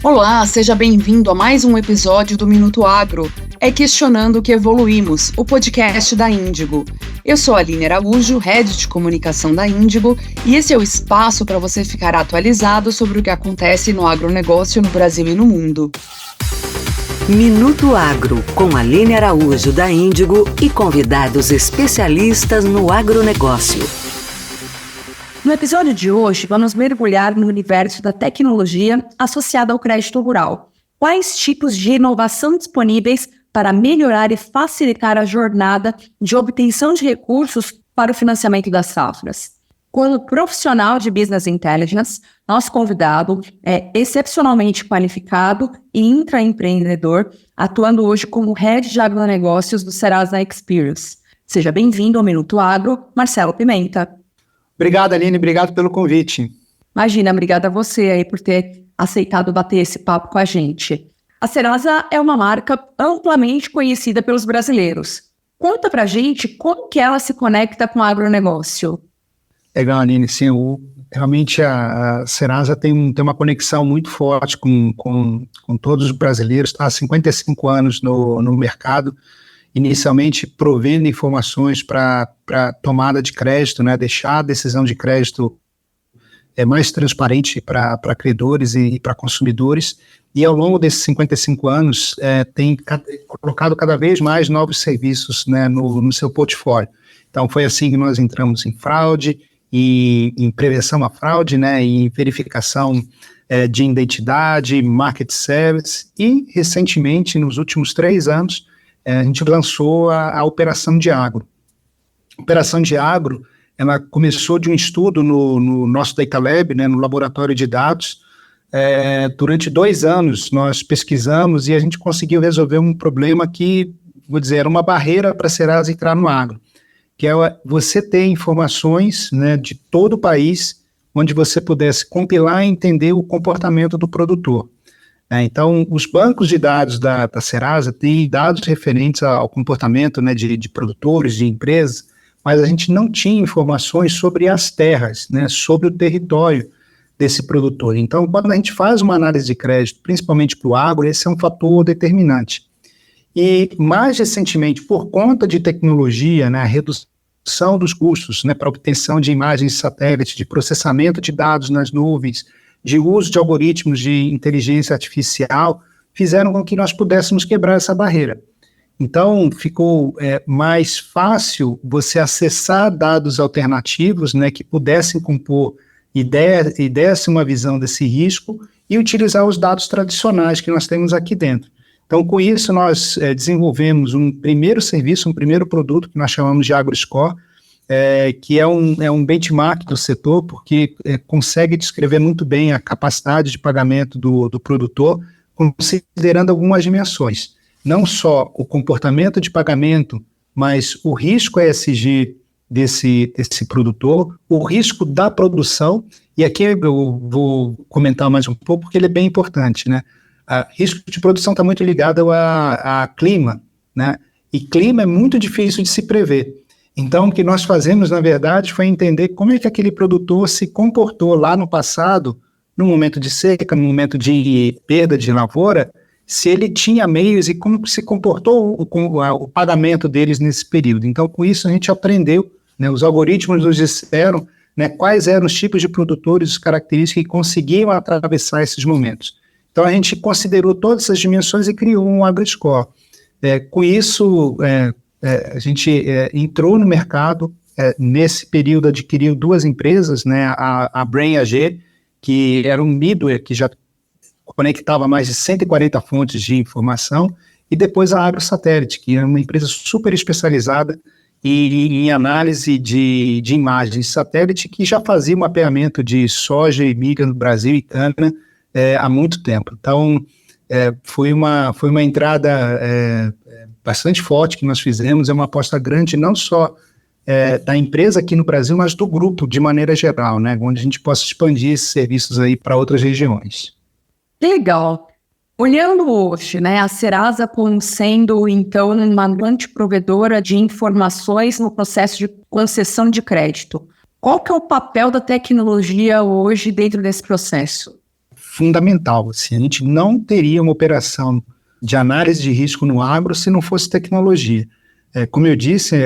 Olá, seja bem-vindo a mais um episódio do Minuto Agro. É Questionando que Evoluímos, o podcast da Índigo. Eu sou a Aline Araújo, Head de Comunicação da Índigo, e esse é o espaço para você ficar atualizado sobre o que acontece no agronegócio no Brasil e no mundo. Minuto Agro, com Aline Araújo da Índigo e convidados especialistas no agronegócio. No episódio de hoje, vamos mergulhar no universo da tecnologia associada ao crédito rural. Quais tipos de inovação disponíveis para melhorar e facilitar a jornada de obtenção de recursos para o financiamento das safras? Como profissional de Business Intelligence, nosso convidado é excepcionalmente qualificado e intraempreendedor, atuando hoje como Head de Agronegócios do Serasa Experience. Seja bem-vindo ao Minuto Agro, Marcelo Pimenta. Obrigado, Aline. Obrigado pelo convite. Imagina, obrigada a você aí por ter aceitado bater esse papo com a gente. A Serasa é uma marca amplamente conhecida pelos brasileiros. Conta pra gente como que ela se conecta com o agronegócio. Legal, Aline. Sim, realmente a Serasa tem uma conexão muito forte com todos os brasileiros. Está há 55 anos no mercado, inicialmente provendo informações para tomada de crédito, né, deixar a decisão de crédito mais transparente para credores e para consumidores, e ao longo desses 55 anos tem colocado cada vez mais novos serviços, né, no seu portfólio. Então foi assim que nós entramos em fraude, e em prevenção à fraude, né, em verificação de identidade, market service, e recentemente, nos últimos 3 anos, a gente lançou a Operação de Agro. A Operação de Agro, ela começou de um estudo no nosso Data Lab, né, no laboratório de dados. Durante 2 anos, nós pesquisamos e a gente conseguiu resolver um problema que, vou dizer, era uma barreira para a Serasa entrar no agro, que é você ter informações, né, de todo o país, onde você pudesse compilar e entender o comportamento do produtor. Então, os bancos de dados da Serasa têm dados referentes ao comportamento, né, de produtores, de empresas, mas a gente não tinha informações sobre as terras, né, sobre o território desse produtor. Então, quando a gente faz uma análise de crédito, principalmente para o agro, esse é um fator determinante. E, mais recentemente, por conta de tecnologia, né, a redução dos custos, né, para obtenção de imagens de satélite, de processamento de dados nas nuvens, de uso de algoritmos de inteligência artificial, fizeram com que nós pudéssemos quebrar essa barreira. Então, ficou mais fácil você acessar dados alternativos, né, que pudessem compor e dessem uma visão desse risco e utilizar os dados tradicionais que nós temos aqui dentro. Então, com isso, nós desenvolvemos um primeiro serviço, um primeiro produto que nós chamamos de AgroScore, que é um benchmark do setor, porque consegue descrever muito bem a capacidade de pagamento do produtor, considerando algumas dimensões. Não só o comportamento de pagamento, mas o risco ESG desse produtor, o risco da produção, e aqui eu vou comentar mais um pouco, porque ele é bem importante, né? Risco de produção está muito ligado a clima, né? E clima é muito difícil de se prever. Então, o que nós fazemos, na verdade, foi entender como é que aquele produtor se comportou lá no passado, no momento de seca, no momento de perda de lavoura, se ele tinha meios e como se comportou o pagamento deles nesse período. Então, com isso, a gente aprendeu, né, os algoritmos nos disseram, né, quais eram os tipos de produtores, as características que conseguiam atravessar esses momentos. Então, a gente considerou todas essas dimensões e criou um AgroScore. Com isso, a gente entrou no mercado, nesse período adquiriu 2 empresas, né, a Brain AG, que era um middleware que já conectava mais de 140 fontes de informação, e depois a AgroSatélite, que é uma empresa super especializada em análise de imagens de satélite, que já fazia mapeamento de soja e milho no Brasil e cana há muito tempo. Então, foi uma entrada bastante forte que nós fizemos, é uma aposta grande não só da empresa aqui no Brasil, mas do grupo de maneira geral, né, onde a gente possa expandir esses serviços aí para outras regiões. Legal. Olhando hoje, né, a Serasa como sendo, então, uma grande provedora de informações no processo de concessão de crédito, qual que é o papel da tecnologia hoje dentro desse processo? fundamental. Assim, a gente não teria uma operação de análise de risco no agro se não fosse tecnologia. Como eu disse,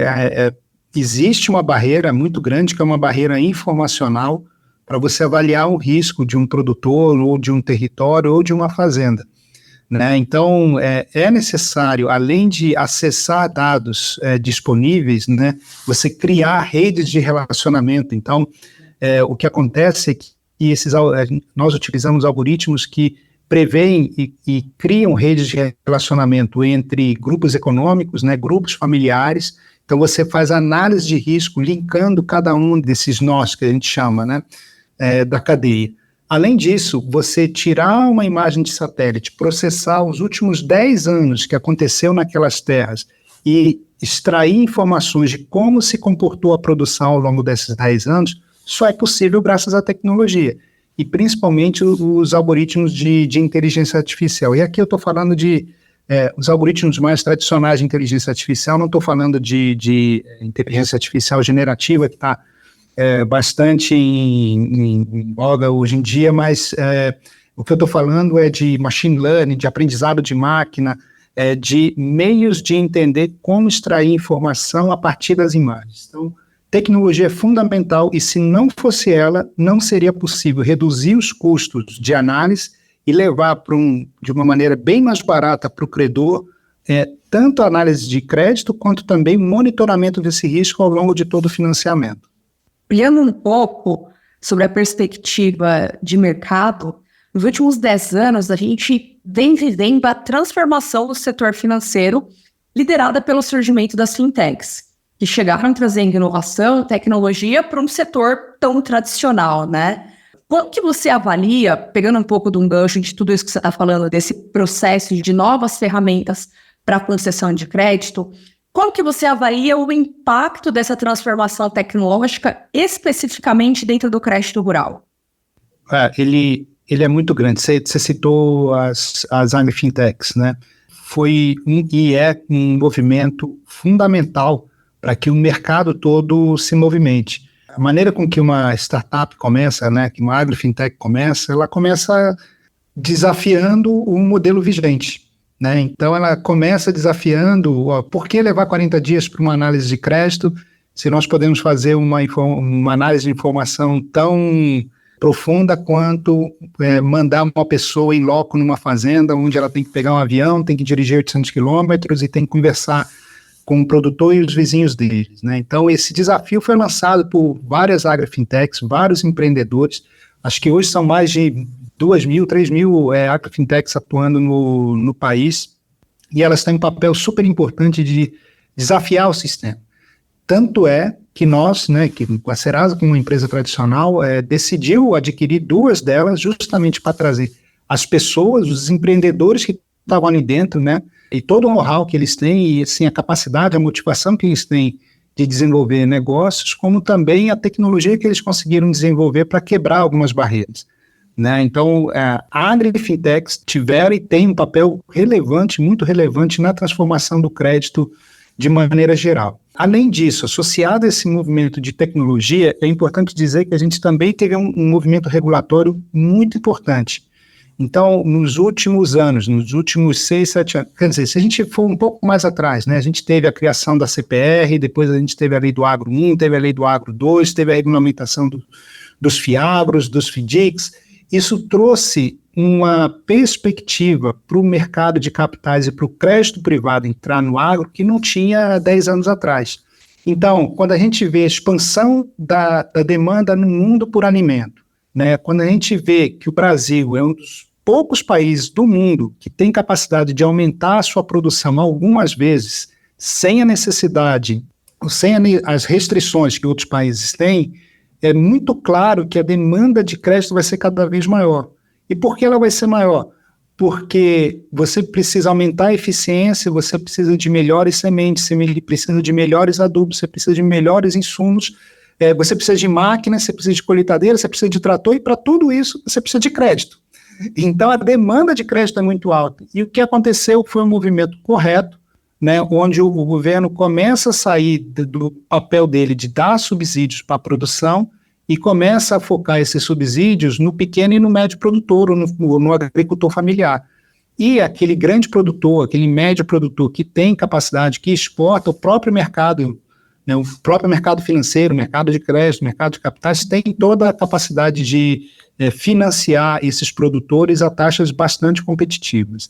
existe uma barreira muito grande, que é uma barreira informacional, para você avaliar o risco de um produtor, ou de um território, ou de uma fazenda, né? Então, é necessário, além de acessar dados disponíveis, né, você criar redes de relacionamento. Então, o que acontece é que nós utilizamos algoritmos que preveem e criam redes de relacionamento entre grupos econômicos, né, grupos familiares. Então, você faz análise de risco, linkando cada um desses nós, que a gente chama, né, da cadeia. Além disso, você tirar uma imagem de satélite, processar os últimos 10 anos que aconteceu naquelas terras e extrair informações de como se comportou a produção ao longo desses 10 anos, só é possível graças à tecnologia, e principalmente os algoritmos de inteligência artificial. E aqui eu estou falando de os algoritmos mais tradicionais de inteligência artificial, não estou falando de inteligência artificial generativa, que está bastante em voga hoje em dia, mas o que eu estou falando é de machine learning, de aprendizado de máquina, de meios de entender como extrair informação a partir das imagens. Então, tecnologia é fundamental, e se não fosse ela, não seria possível reduzir os custos de análise e levar de uma maneira bem mais barata para o credor, tanto a análise de crédito, quanto também o monitoramento desse risco ao longo de todo o financiamento. Olhando um pouco sobre a perspectiva de mercado, nos últimos 10 anos, a gente vem vivendo a transformação do setor financeiro, liderada pelo surgimento das fintechs, que chegaram trazendo inovação, tecnologia para um setor tão tradicional, né? Como que você avalia, pegando um pouco de um gancho de tudo isso que você está falando, desse processo de novas ferramentas para a concessão de crédito, como que você avalia o impacto dessa transformação tecnológica, especificamente dentro do crédito rural? Ele é muito grande. Você citou as agri-fintechs, né? Foi e é um movimento fundamental para que o mercado todo se movimente. A maneira com que uma startup começa, né, que uma agri-fintech começa, ela começa desafiando o modelo vigente, né? Então ela começa desafiando, por que levar 40 dias para uma análise de crédito, se nós podemos fazer uma análise de informação tão profunda quanto mandar uma pessoa em loco numa fazenda, onde ela tem que pegar um avião, tem que dirigir 800 quilômetros e tem que conversar com o produtor e os vizinhos deles, né? Então, esse desafio foi lançado por várias agri-fintechs, vários empreendedores. Acho que hoje são mais de 2.000, 3.000 agri-fintechs atuando no país, e elas têm um papel super importante de desafiar o sistema. Tanto é que nós, né, que a Serasa, como uma empresa tradicional, decidiu adquirir 2 delas justamente para trazer as pessoas, os empreendedores que estavam ali dentro, né, e todo o know-how que eles têm, e assim, a capacidade, a motivação que eles têm de desenvolver negócios, como também a tecnologia que eles conseguiram desenvolver para quebrar algumas barreiras, né? Então, a agri-fintechs tiveram e têm um papel relevante, muito relevante na transformação do crédito de maneira geral. Além disso, associado a esse movimento de tecnologia, é importante dizer que a gente também teve um movimento regulatório muito importante. Então, nos últimos anos, nos últimos 6, 7 anos, quer dizer, se a gente for um pouco mais atrás, né, a gente teve a criação da CPR, depois a gente teve a lei do Agro 1, teve a lei do Agro 2, teve a regulamentação dos FIABROS, dos FIDICs. Isso trouxe uma perspectiva para o mercado de capitais e para o crédito privado entrar no agro que não tinha 10 anos atrás. Então, quando a gente vê a expansão da demanda no mundo por alimento, né, quando a gente vê que o Brasil é um dos poucos países do mundo que tem capacidade de aumentar a sua produção algumas vezes, sem a necessidade, sem as restrições que outros países têm, é muito claro que a demanda de crédito vai ser cada vez maior. E por que ela vai ser maior? Porque você precisa aumentar a eficiência, você precisa de melhores sementes, você precisa de melhores adubos, você precisa de melhores insumos, você precisa de máquinas, você precisa de colheitadeira, você precisa de trator, e para tudo isso você precisa de crédito. Então a demanda de crédito é muito alta. E o que aconteceu foi um movimento correto, né, onde o governo começa a sair do papel dele de dar subsídios para a produção e começa a focar esses subsídios no pequeno e no médio produtor, ou no agricultor familiar. E aquele grande produtor, aquele médio produtor que tem capacidade, que exporta, o próprio mercado, né, o próprio mercado financeiro, mercado de crédito, mercado de capitais, tem toda a capacidade de financiar esses produtores a taxas bastante competitivas.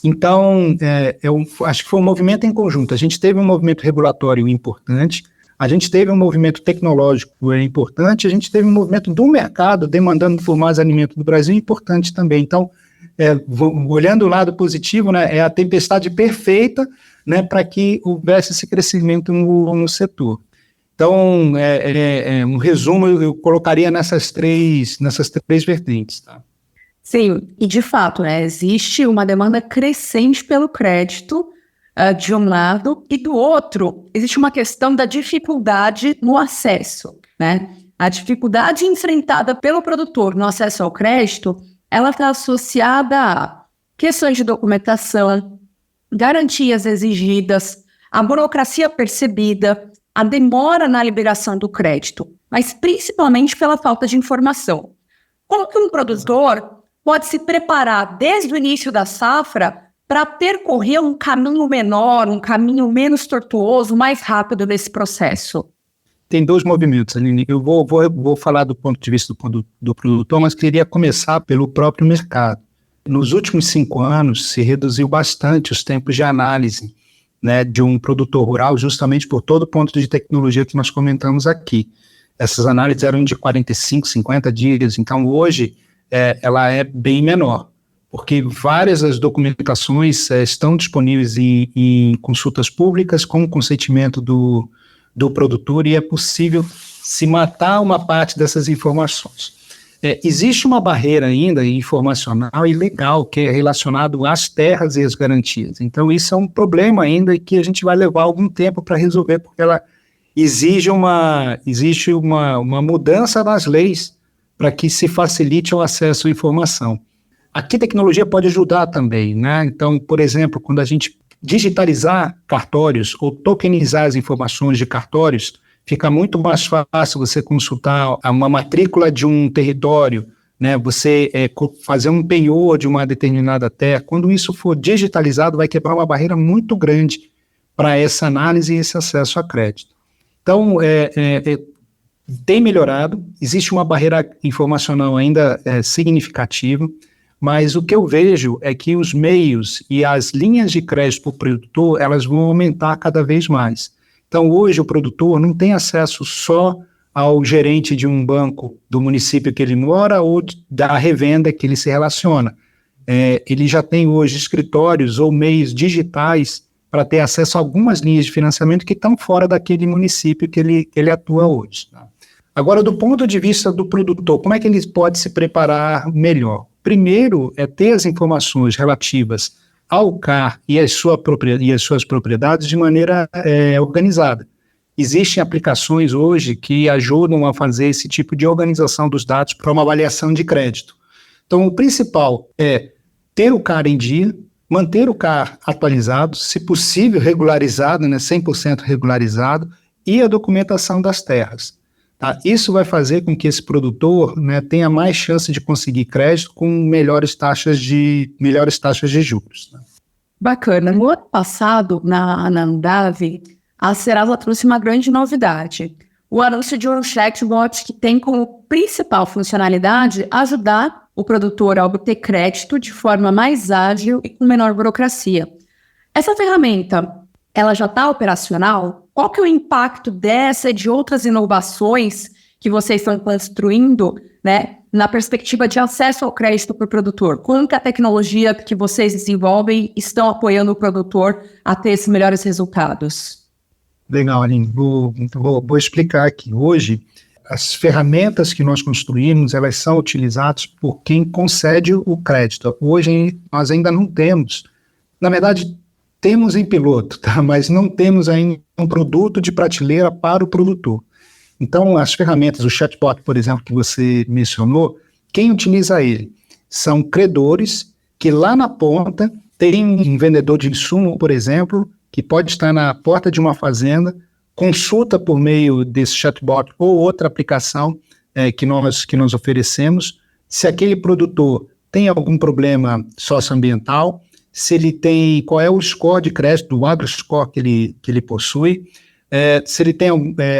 Então, eu acho que foi um movimento em conjunto. A gente teve um movimento regulatório importante, a gente teve um movimento tecnológico importante, a gente teve um movimento do mercado demandando por mais alimento do Brasil importante também. Então, olhando o lado positivo, né, é a tempestade perfeita, né, para que houvesse esse crescimento no setor. Então, um resumo, eu colocaria nessas três vertentes. Tá? Sim, e de fato, né, existe uma demanda crescente pelo crédito de um lado, e do outro, existe uma questão da dificuldade no acesso, né? A dificuldade enfrentada pelo produtor no acesso ao crédito, ela está associada a questões de documentação, garantias exigidas, a burocracia percebida, a demora na liberação do crédito, mas principalmente pela falta de informação. Como que um produtor pode se preparar desde o início da safra para percorrer um caminho menor, um caminho menos tortuoso, mais rápido nesse processo? Tem dois movimentos, Aline. Eu vou falar do ponto de vista do produtor, mas queria começar pelo próprio mercado. Nos últimos 5 anos, se reduziu bastante os tempos de análise, né, de um produtor rural, justamente por todo o ponto de tecnologia que nós comentamos aqui. Essas análises eram de 45, 50 dias, então hoje ela é bem menor, porque várias das documentações estão disponíveis em consultas públicas com o consentimento do produtor e é possível se matar uma parte dessas informações. Existe uma barreira ainda informacional e legal que é relacionado às terras e às garantias. Então isso é um problema ainda que a gente vai levar algum tempo para resolver, porque ela existe uma mudança nas leis para que se facilite o acesso à informação. Aqui a tecnologia pode ajudar também, né? Então, por exemplo, quando a gente digitalizar cartórios ou tokenizar as informações de cartórios, fica muito mais fácil você consultar uma matrícula de um território, né? Você fazer um penhor de uma determinada terra. Quando isso for digitalizado, vai quebrar uma barreira muito grande para essa análise e esse acesso a crédito. Então, tem melhorado, existe uma barreira informacional ainda significativa, mas o que eu vejo é que os meios e as linhas de crédito para o produtor, elas vão aumentar cada vez mais. Então, hoje o produtor não tem acesso só ao gerente de um banco do município que ele mora ou da revenda que ele se relaciona. Ele já tem hoje escritórios ou meios digitais para ter acesso a algumas linhas de financiamento que estão fora daquele município que ele atua hoje. Tá? Agora, do ponto de vista do produtor, como é que ele pode se preparar melhor? Primeiro, ter as informações relativas ao CAR e as suas propriedades de maneira organizada. Existem aplicações hoje que ajudam a fazer esse tipo de organização dos dados para uma avaliação de crédito. Então, o principal é ter o CAR em dia, manter o CAR atualizado, se possível regularizado, né, 100% regularizado, e a documentação das terras. Tá? Isso vai fazer com que esse produtor, né, tenha mais chance de conseguir crédito com melhores taxas de juros. Né? Bacana. No ano passado, na Andav, a Serasa trouxe uma grande novidade. O anúncio de um chatbot que tem como principal funcionalidade ajudar o produtor a obter crédito de forma mais ágil e com menor burocracia. Essa ferramenta, ela já está operacional? Qual que é o impacto dessa e de outras inovações que vocês estão construindo, né, na perspectiva de acesso ao crédito para o produtor? Como que a tecnologia que vocês desenvolvem estão apoiando o produtor a ter esses melhores resultados? Legal, Aline. Vou explicar aqui. Hoje, as ferramentas que nós construímos, elas são utilizadas por quem concede o crédito. Hoje, nós ainda não temos. Na verdade, temos em piloto, tá? Mas não temos ainda um produto de prateleira para o produtor. Então, as ferramentas, o chatbot, por exemplo, que você mencionou, quem utiliza ele? São credores que lá na ponta tem um vendedor de insumo, por exemplo, que pode estar na porta de uma fazenda, consulta por meio desse chatbot ou outra aplicação, que nós oferecemos, se aquele produtor tem algum problema socioambiental, se ele tem, qual é o score de crédito, o AgriScore que ele possui, se ele tem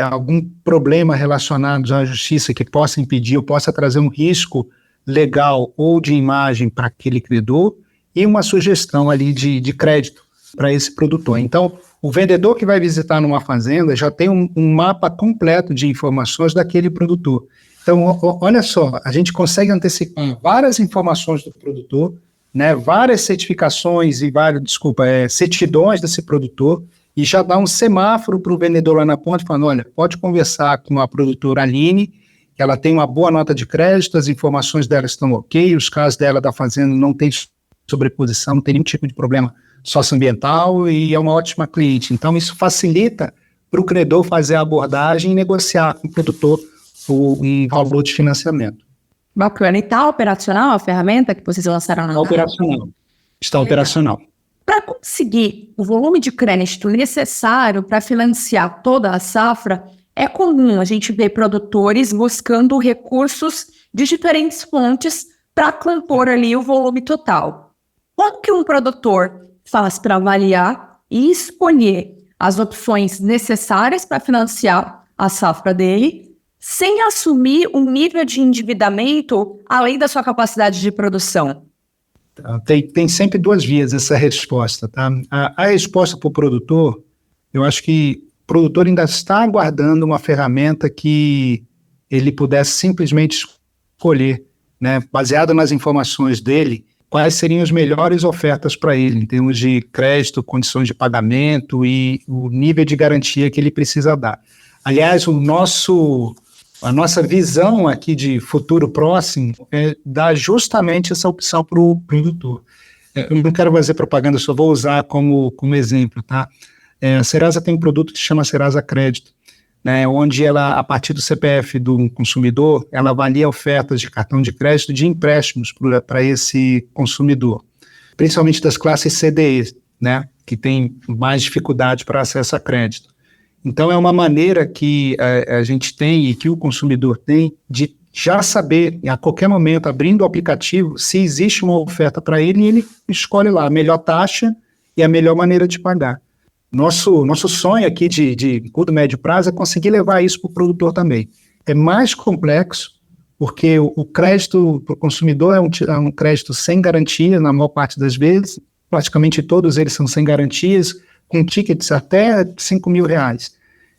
algum problema relacionado à justiça que possa impedir ou possa trazer um risco legal ou de imagem para aquele credor, e uma sugestão ali de crédito para esse produtor. Então, o vendedor que vai visitar numa fazenda já tem um mapa completo de informações daquele produtor. Então, olha só, a gente consegue antecipar várias informações do produtor, né, várias certificações e certidões desse produtor, e já dá um semáforo para o vendedor lá na ponta, falando, olha, pode conversar com a produtora Aline, que ela tem uma boa nota de crédito, as informações dela estão ok, os casos dela da fazenda não tem sobreposição, não tem nenhum tipo de problema socioambiental e é uma ótima cliente. Então, isso facilita para o credor fazer a abordagem e negociar com o produtor um valor de financiamento. Bacana. E está operacional a ferramenta que vocês lançaram na Está operacional. Para conseguir o volume de crédito necessário para financiar toda a safra, é comum a gente ver produtores buscando recursos de diferentes fontes para compor ali o volume total. Como que um produtor faz para avaliar e escolher as opções necessárias para financiar a safra dele, sem assumir um nível de endividamento além da sua capacidade de produção? Tem sempre duas vias essa resposta, tá? A resposta para o produtor, eu acho que o produtor ainda está aguardando uma ferramenta que ele pudesse simplesmente escolher, né, baseado nas informações dele, quais seriam as melhores ofertas para ele, em termos de crédito, condições de pagamento e o nível de garantia que ele precisa dar. Aliás, a nossa visão aqui de futuro próximo é dar justamente essa opção para o produtor. Eu não quero fazer propaganda, só vou usar como exemplo, tá? A Serasa tem um produto que se chama Serasa Crédito, né, onde ela, a partir do CPF do consumidor, ela avalia ofertas de cartão de crédito de empréstimos para esse consumidor, principalmente das classes CDE, né, que tem mais dificuldade para acesso a crédito. Então, é uma maneira que a gente tem e que o consumidor tem de já saber, a qualquer momento, abrindo o aplicativo, se existe uma oferta para ele, e ele escolhe lá a melhor taxa e a melhor maneira de pagar. Nosso sonho aqui de curto e médio prazo é conseguir levar isso para o produtor também. É mais complexo, porque o crédito para o consumidor é um crédito sem garantia, na maior parte das vezes, praticamente todos eles são sem garantias, com tickets até R$5.000.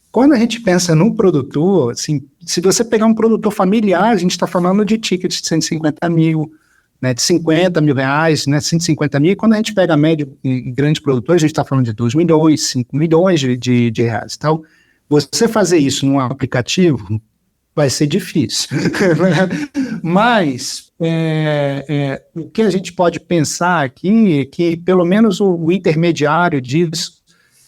Quando a gente pensa no produtor, assim, se você pegar um produtor familiar, a gente está falando de tickets de 150 mil, né, de 50 mil reais, né, 150 mil, e quando a gente pega médio e grande produtor, a gente está falando de 2 milhões, 5 milhões de reais. Então, você fazer isso num aplicativo vai ser difícil. Mas o que a gente pode pensar aqui é que, pelo menos, o intermediário disso,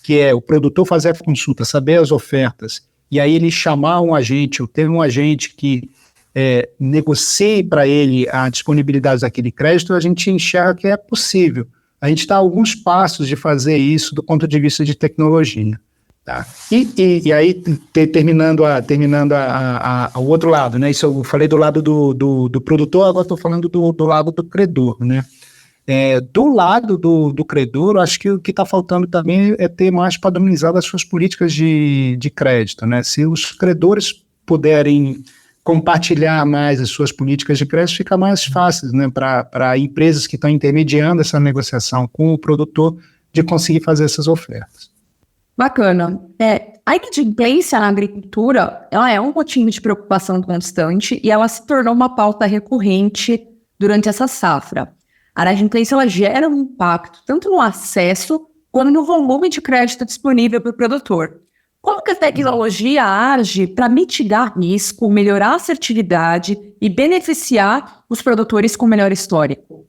que é o produtor fazer a consulta, saber as ofertas, e aí ele chamar um agente, ou ter um agente que negocie para ele a disponibilidade daquele crédito, a gente enxerga que é possível. A gente está a alguns passos de fazer isso do ponto de vista de tecnologia. Tá? E aí, terminando o outro lado, né? Isso eu falei do lado do produtor, agora estou falando do lado do credor, né? Do lado do credor, acho que o que está faltando também é ter mais padronizado as suas políticas de crédito, né? Se os credores puderem compartilhar mais as suas políticas de crédito, fica mais fácil, né, para empresas que estão intermediando essa negociação com o produtor de conseguir fazer essas ofertas. Bacana. A inadimplência na agricultura, ela é um motivo de preocupação constante e ela se tornou uma pauta recorrente durante essa safra. A inadimplência, ela gera um impacto tanto no acesso quanto no volume de crédito disponível para o produtor. Como que a tecnologia age para mitigar risco, melhorar a assertividade e beneficiar os produtores com melhor histórico?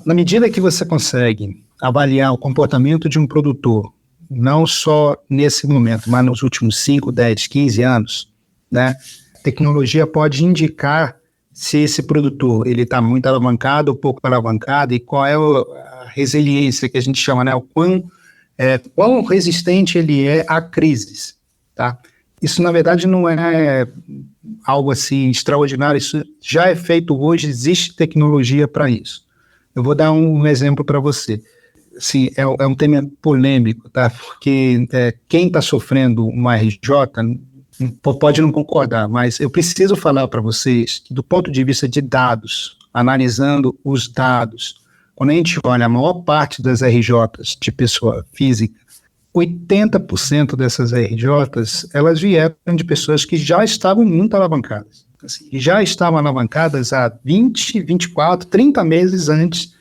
Na medida que você consegue avaliar o comportamento de um produtor, não só nesse momento, mas nos últimos 5, 10, 15 anos, né, a tecnologia pode indicar se esse produtor está muito alavancado ou pouco alavancado e qual é a resiliência que a gente chama, né, o quão resistente ele é a crises, tá? Isso, na verdade, não é algo assim extraordinário, isso já é feito hoje, existe tecnologia para isso. Eu vou dar um exemplo para você. Assim, é um tema polêmico, tá? Porque quem está sofrendo uma RJ pode não concordar, mas eu preciso falar para vocês que, do ponto de vista de dados, analisando os dados, quando a gente olha a maior parte das RJs de pessoa física, 80% dessas RJs, elas vieram de pessoas que já estavam muito alavancadas. Assim, já estavam alavancadas há 20, 24, 30 meses antes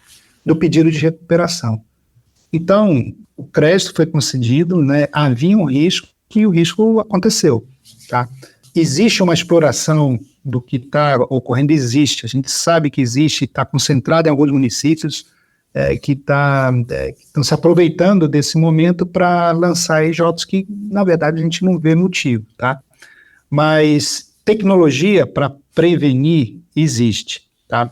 do pedido de recuperação. Então, o crédito foi concedido, né, havia um risco e o risco aconteceu. Tá? Existe uma exploração do que está ocorrendo, existe. A gente sabe que existe, está concentrado em alguns municípios que estão se aproveitando desse momento para lançar EJs que, na verdade, a gente não vê motivo. Tá? Mas tecnologia para prevenir existe. Tá?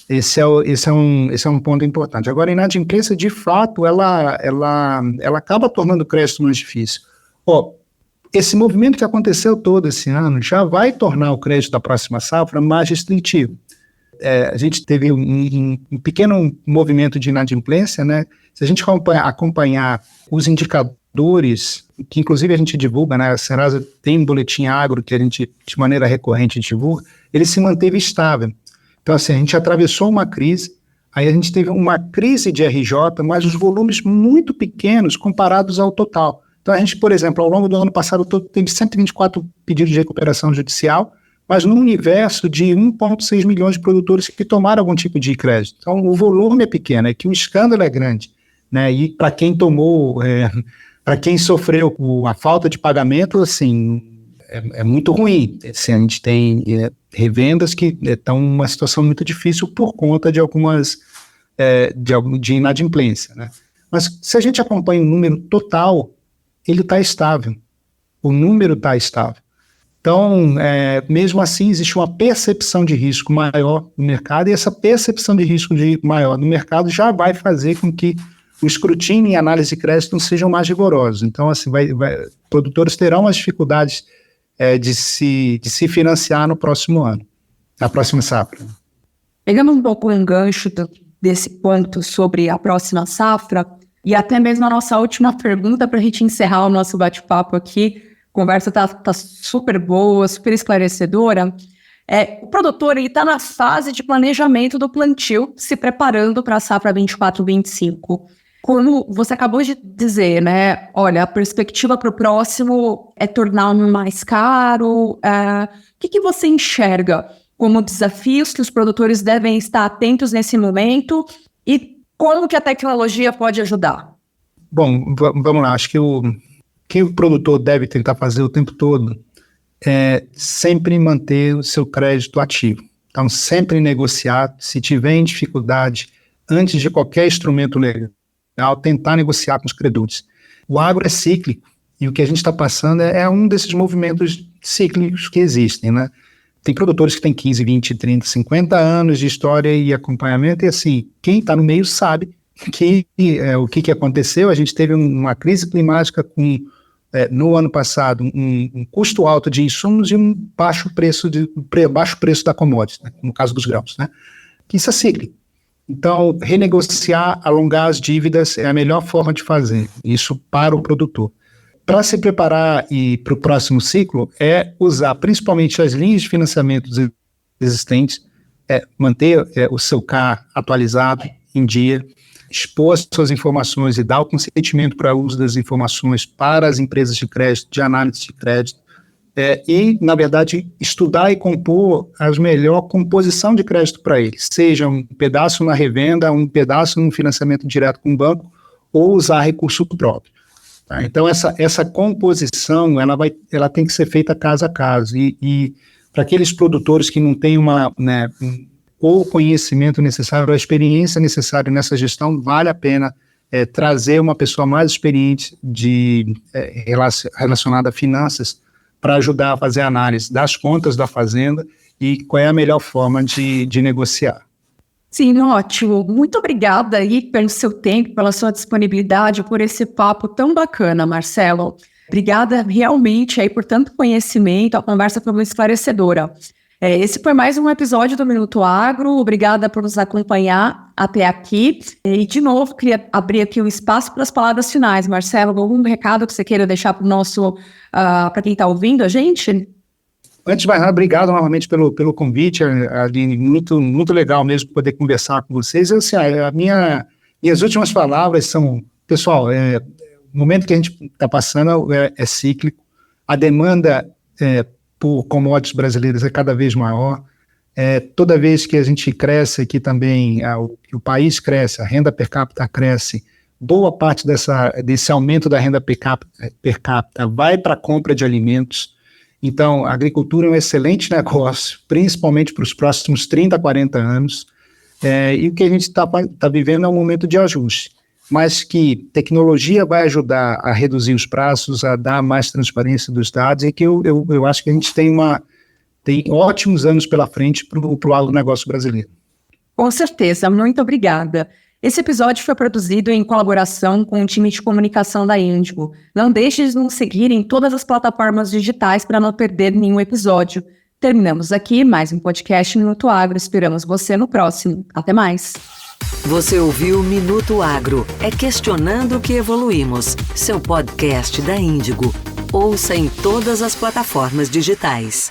Esse é um ponto importante. Agora, a inadimplência, de fato, ela acaba tornando o crédito mais difícil. Esse movimento que aconteceu todo esse ano já vai tornar o crédito da próxima safra mais restritivo. A gente teve um pequeno movimento de inadimplência, né? Se a gente acompanhar os indicadores, que inclusive a gente divulga, né? A Serasa tem um boletim agro que a gente, de maneira recorrente, divulga, ele se manteve estável. Então, assim, a gente atravessou uma crise, aí a gente teve uma crise de RJ, mas os volumes muito pequenos comparados ao total. Então, a gente, por exemplo, ao longo do ano passado, teve 124 pedidos de recuperação judicial, mas num universo de 1,6 milhões de produtores que tomaram algum tipo de crédito. Então, o volume é pequeno, é que o escândalo é grande, né? E para quem tomou, para quem sofreu a falta de pagamento, assim, é muito ruim. Assim, a gente tem revendas que estão numa situação muito difícil por conta de algumas de inadimplência, né? Mas se a gente acompanha o número total, ele está estável. O número está estável. Então, mesmo assim, existe uma percepção de risco maior no mercado, e essa percepção de risco maior no mercado já vai fazer com que o escrutínio e a análise de crédito não sejam mais rigorosos. Então, assim, produtores terão as dificuldades de se financiar no próximo ano, na próxima safra. Pegando um pouco o engancho desse ponto sobre a próxima safra, e até mesmo a nossa última pergunta para a gente encerrar o nosso bate-papo aqui, a conversa tá super boa, super esclarecedora. O produtor está na fase de planejamento do plantio, se preparando para a safra 24-25. Como você acabou de dizer, né? Olha, a perspectiva para o próximo é torná-lo mais caro. O que você enxerga como desafios que os produtores devem estar atentos nesse momento e como que a tecnologia pode ajudar? Bom, vamos lá. Acho que o produtor deve tentar fazer o tempo todo é sempre manter o seu crédito ativo. Então, sempre negociar. Se tiver em dificuldade, antes de qualquer instrumento legal, tentar negociar com os credores. O agro é cíclico, e o que a gente está passando é um desses movimentos cíclicos que existem, né? Tem produtores que têm 15, 20, 30, 50 anos de história e acompanhamento, e assim, quem está no meio sabe que o que aconteceu. A gente teve uma crise climática com, no ano passado, um custo alto de insumos e um baixo preço da commodity, né? No caso dos grãos, né? Que isso é cíclico. Então, renegociar, alongar as dívidas é a melhor forma de fazer isso para o produtor. Para se preparar e para o próximo ciclo, é usar principalmente as linhas de financiamento existentes, manter o seu CAR atualizado, em dia, expor as suas informações e dar o consentimento para o uso das informações para as empresas de crédito, de análise de crédito, e, na verdade, estudar e compor a melhor composição de crédito para eles, seja um pedaço na revenda, um pedaço no financiamento direto com o banco, ou usar recurso próprio. Tá? Então, essa composição, ela tem que ser feita caso a caso, e para aqueles produtores que não têm o conhecimento necessário, a experiência necessária nessa gestão, vale a pena trazer uma pessoa mais experiente relacionada a finanças, para ajudar a fazer a análise das contas da fazenda e qual é a melhor forma de negociar. Sim, ótimo. Muito obrigada aí pelo seu tempo, pela sua disponibilidade, por esse papo tão bacana, Marcelo. Obrigada realmente aí por tanto conhecimento, a conversa foi muito esclarecedora. Esse foi mais um episódio do Minuto Agro. Obrigada por nos acompanhar até aqui. E, de novo, queria abrir aqui o espaço para as palavras finais. Marcelo, algum recado que você queira deixar para o nosso, para quem está ouvindo a gente? Antes de mais nada, obrigado novamente pelo convite, Aline, muito legal mesmo poder conversar com vocês. Assim, minhas últimas palavras são, pessoal, o momento que a gente está passando é cíclico, a demanda por commodities brasileiras é cada vez maior, toda vez que a gente cresce aqui também, o país cresce, a renda per capita cresce, boa parte desse aumento da renda per capita vai para a compra de alimentos. Então, a agricultura é um excelente negócio, principalmente para os próximos 30, 40 anos, e o que a gente está vivendo é um momento de ajuste, mas que tecnologia vai ajudar a reduzir os prazos, a dar mais transparência dos dados, e que eu acho que a gente tem ótimos anos pela frente para o agronegócio brasileiro. Com certeza, muito obrigada. Esse episódio foi produzido em colaboração com o time de comunicação da Índigo. Não deixe de nos seguir em todas as plataformas digitais para não perder nenhum episódio. Terminamos aqui mais um podcast Minuto Agro. Esperamos você no próximo. Até mais. Você ouviu Minuto Agro. É questionando que evoluímos. Seu podcast da Índigo. Ouça em todas as plataformas digitais.